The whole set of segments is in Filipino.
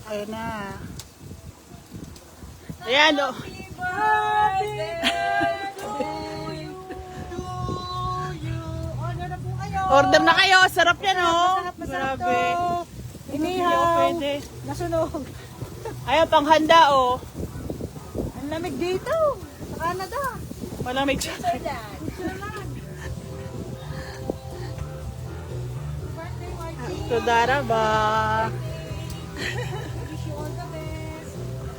Ayun na. Ayan o. Order na kayo. Sarap yan o. Grabe. Inihaw. Pwede. Nasunog. Ayaw, panghanda o. Ang lamig dito. Sa Canada. Malamig siya. Tudara ba? Wish you all the best.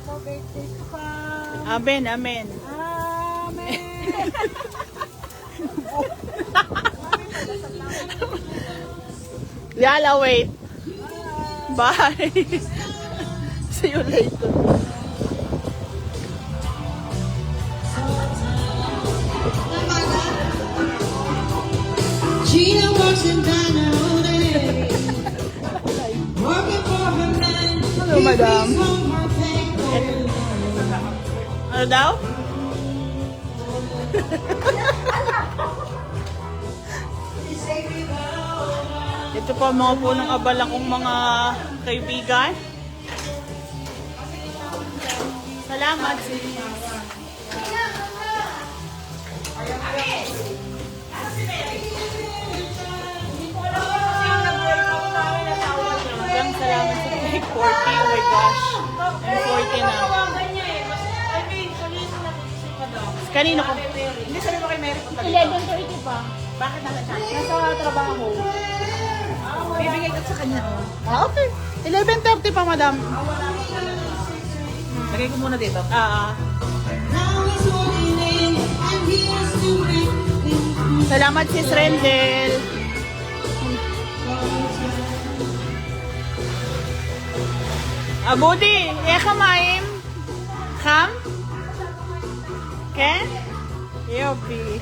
For birthday to come. Amen, amen. Amen. Yala, wait. Bye. See you later. Gina works in diner all day, working for her man. Hello, madam. He brings home her pay. Ano daw? Ito po mga punong abala kong mga kaibigan. Salamat, sis. Maraming salamat sa cake 40. Oh my gosh. I'm 40 na. Kanino ko? Hindi sabi mo kay Mary kung 11:30 pa. bakit nasa siya? Nasa trabaho. Bibigay ko sa kanya. Ah, okay. 11:30 pa, madam. Lagay ko muna dito. Ah. Now he's walking in and here's to bring Salamat, sis Rendel. Abudi, kamaim? Kam? Ken? Yopi.